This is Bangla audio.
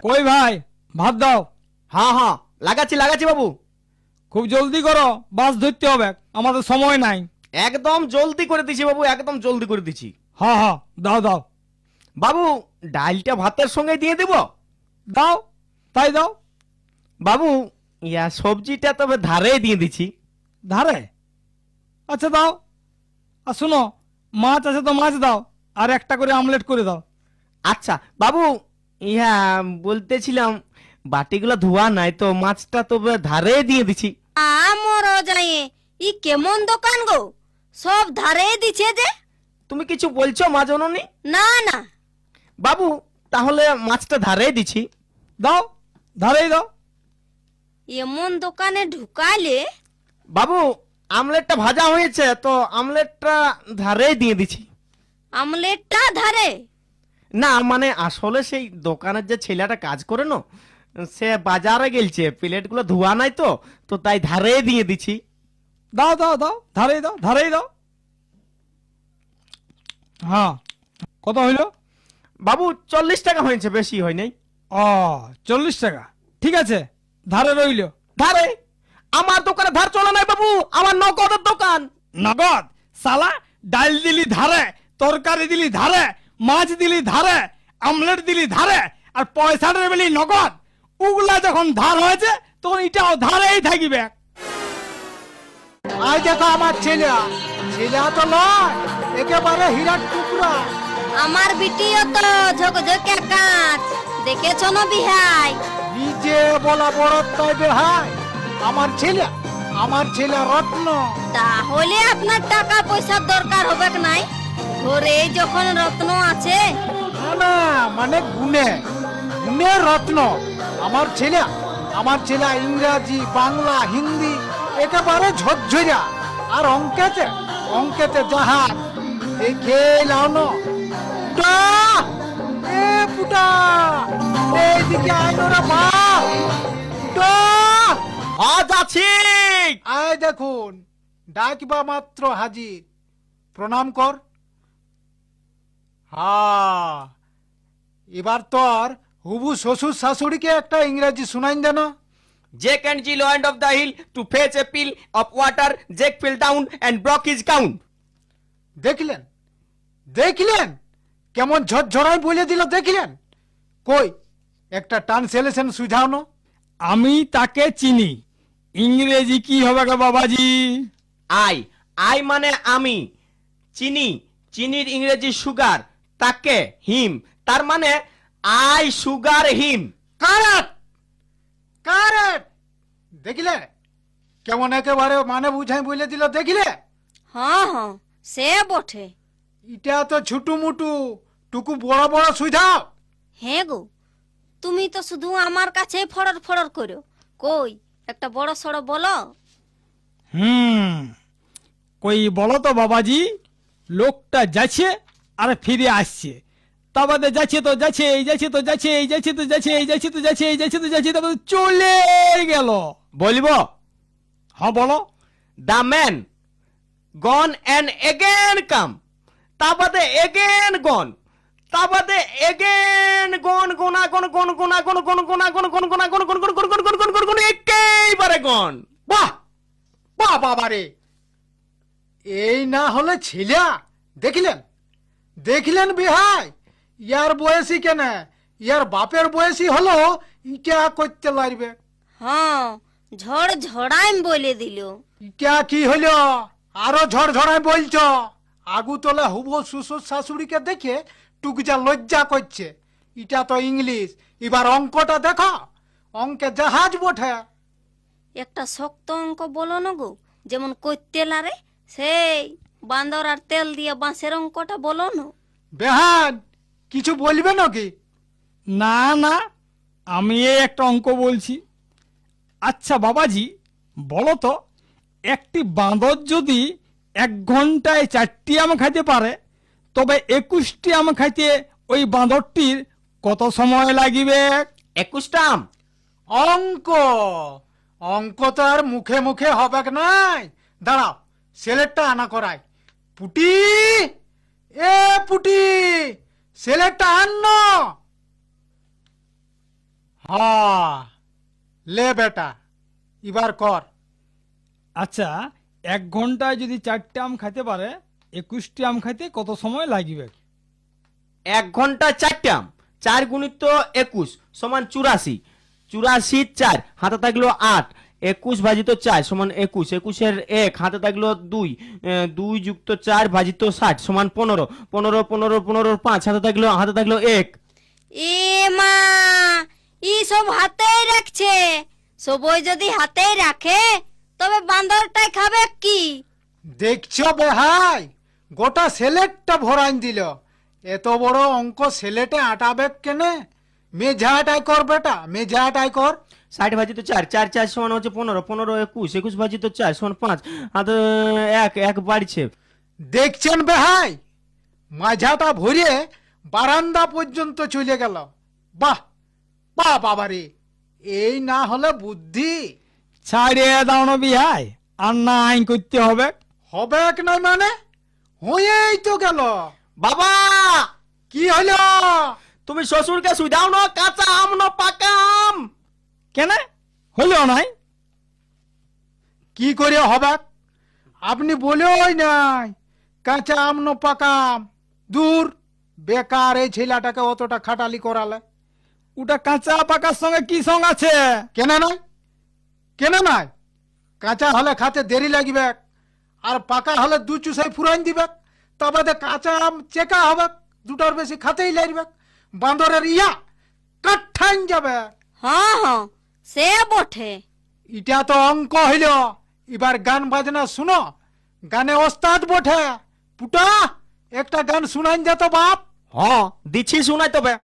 কই ভাই, ভাত দাও। হ্যাঁ হ্যাঁ, লাগাচ্ছি লাগাচ্ছি বাবু। খুব জলদি করো, বাস ধরতে হবে, আমাদের সময় নাই। একদম জলদি করে দিছি বাবু, একদম জলদি করে দিছি। হ্যাঁ হ্যাঁ, দাও দাও। বাবু ডালটা ভাতের সঙ্গে দিয়ে দেব? দাও, তাই দাও। বাবু সবজিটা তবে ধারে দিয়ে দিছি। ধারে? আচ্ছা দাও। আর শুনো, মাছ আছে তো মাছ দাও, আর একটা করে আমলেট করে দাও। আচ্ছা বাবু, বলতেছিলাম বাটিগুলো ধোয়া নাই তো, মাছটা তবে ধারে দিয়ে দিছি। আমার যাই ই কেমন দোকান গো, সব ধারে দিছে যে। তুমি কিছু বলছো মা জননী? না না বাবু তাহলে মাছটা ধারে দিছি। দাও, ধারেই দাও। এমন দোকানে ঢুকাইলে। বাবু আমলেটটা ভাজা হয়েছে তো, আমলেটটা ধারে দিয়ে দিছি। আমলেটটা ধারে? না মানে আসলে সেই দোকানের যে ছেলেটা কাজ করে না, সে বাজারে গেলছে, প্লেটগুলো ধোয়া নাই তো, তো তাই ধারে দিয়ে দিছি। দাও দাও দাও, ধারেই দাও, ধারেই দাও। হ্যাঁ, কত হইল? বাবু 40 টাকা হয়েছে, বেশি হয় নাই। ও, 40 টাকা, ঠিক আছে, ধারে রইল। ধারে? আমার দোকানে ধার চলে নাই বাবু, আমার নগদের দোকান। নগদ? সালা, ডাল দিলি ধারে, তরকারি দিলি ধারে, মাছ দিলি ধারে, আমলেট দিলি ধারে, আর পয়সাটা বলি নগদ। ওগুলা যখন ধার হয়েছে তখন এটাও ধারেই থাকিবে। আই দেখো আমার ছেলে, ছেলে তো নয়, একেবারে হীরার টুকরা। আমার বিটিও তো ঝকঝকে কাঁচ, দেখেছো না বিহাই? নিজে বলা বড় তাই বেহাই। আমার ছেলে রত্ন। তাহলে আপনার টাকা পয়সার দরকার হবে নাই, ঘরে যখন রত্ন আছে। না মানে গুণে গুণে রত্ন। আমার ছেলে ইংরাজি, বাংলা, হিন্দি একেবারে ঝরঝরা। আর অঙ্কেতে জাহাজ। দেখে লাও না পুটা, এইদিকে আইনো রে বাপ। আজ আছি। আয় দেখুন, ডাকবা মাত্র হাজির, প্রণাম কর। এবার তোর হুবু শ্বশুর শাশুড়িকে একটা ইংরেজি শুনাইন দেন। Jack and Jill went off the hill to fetch a pail of water. Jack fell down and broke his gown. দেখলেন কেমন ঝরঝরাই বলে দিল? দেখলেন? কই একটা ট্রান্সলেশন সুঝাও না। আমি তাকে চিনি, ইংরেজি কি হবে গো বাবাজি? আই মানে আমি, চিনি, চিনির ইংরেজি সুগার, তাকে হিম, তার মানে আই সুগার হিম। কারেক্ট। দেখলে কেমন একেবারে মানে বুঝাই বলে দিল? দেখলে? হ্যাঁ হ্যাঁ, সে বটে। এটা তো ছুটুমুটু, টুকু বড় বড় সুঝাও। হ্যাঁ গো, তুমি তো শুধু আমার কাছে ফড়র ফড়র করো। কই একটা বড় সড়ো বলো। কই বলো তো বাবাজি। লোকটা যাচ্ছে আর ফিরে আসছে, তা বাদে যাচ্ছে তো যাচ্ছে, এই যাচ্ছে তো যাচ্ছে, এই যাচ্ছে তো যাচ্ছে, এই যাচ্ছে তো যাচ্ছে, এই যাচ্ছে তো যাচ্ছে, তারপরে চলে গেল। বলবো? হ্যাঁ বলো। The man gone and again come, তা বাদে এগেন গন, তা বাদে এগেন গন, গোনা গন, গন গোনা গন, গন গোনা গন, গন গোনা গন, গন গন গন গন গন গন গন গন, একেবারে গন। বাহ বাহ বাবারে, এই না হলে ছেলে। দেখলেন বিহাই, ইয়ার বয়সী কেন, ইয়ার বাপের বয়সী হলো ইটা করতে লাগবে। হ্যাঁ, ঝড় ঝড়াইম বলে দিল। ইটা কি হলো? আরো ঝড়ঝড়াই বলছ। আগু তোলা হুবো শ্বশুর শাশুড়িকে দেখে টুক যা লজ্জা করছে। এটা তো ইংলিশ। এবার অঙ্কটা দেখো, অঙ্কে জাহাজ বটে। একটা শক্ত অঙ্ক বলো না গো, যেমন কৈতেলারে সেই বান্দর আর তেল দিয়ে বাঁশের অঙ্কটা বলো না। বেহান কিছু বলবে নাকি? না না, আমি এই একটা অঙ্ক বলছি। আচ্ছা বাবাজি বলো তো, একটি বাঁদর যদি 1 ঘন্টায় 4টি আম খাইতে পারে, তবে 21টি আম খাইতে ওই বাঁদরটির কত সময় লাগিবে? 21টা আম? অঙ্ক তো আর মুখে মুখে হবে নাই। দাঁড়াও, ছেলেরটা আনা করাই। পুটি, এ পুটি, ছেলেরটা আন্ন। হ্যাঁ, লে বেটা, এবার কর। আচ্ছা, 1 ঘন্টায় যদি 4টে আম খাইতে পারে 21টি আম খাইতে কত সময় লাগবে? 1 ঘন্টা 4টে আম, 4 গুণিত 21 সমান 84, 84 4 হাতে থাকলো 8, 21 ভাজিত 4 সমান 21, 21 এর 1 হাতে থাকলো 2, 2 যুক্ত 4 ভাজিত 60 সমান 15, 15 15 15 5 হাতে থাকলো 1। এ মা, ই সব হাতেই রাখছে। সবই যদি হাতেই রাখে তবে বান্দরটাই খাবে কি? দেখছো বেহাই, গোটা সেলেটটা ভরাইন দিল। এত বড় অঙ্ক সেলেটে আটাবে কেনে? মেঝাটাই কর বেটা, মেঝাটাই কর। 60 ভাজিত 4, 4 4 সমান হচ্ছে 15, 15 21, 21 ভাজিত 4 সমান 5 হাতে 1 বাড়ছে। দেখছেন বেহাই, মাঝাটা ভরে বারান্দা পর্যন্ত চলে গেল। বাহ বাহ বাবারে, এই না হলে বুদ্ধি। ছাড়িয়ে দাও না বিহাই, আর না আইন করতে হবে। হবে এক নয় মানে, হয়েই তো গেল। বাবা, কি হলো? তুমি শ্বশুরকে শুধাও না কাঁচা আম না পাকা আম? কেন হইলো নাই? কি করে হবে? আপনি বলেই নাই কাঁচা আম ন পাকা আম। দূর, বেকার এই ছেলেটাকে অতটা খাটালি করালে। ওটা কাঁচা পাকার সঙ্গে কি সঙ্গ আছে? কেন নাই? কেন নাই? কাঁচা হলে খাতে দেরি লাগবে, আর পাকা হলে 2 চুষাই ফুরাইন দিবে। তবে কাঁচা আম চেকা হবে, দুটোর বেশি খাতেই লাগবে। বান্দরের ইয়া কাঠাইন যাবে। হ্যাঁ হ্যাঁ, সে বটে। এটা তো অঙ্ক হইল। এবার গান বাজনা শুনো, গানে ওস্তাদ বটে। পুটা, একটা গান শুনাইন যেত বাপ। হ্যাঁ দিচ্ছি শুনাই তবে।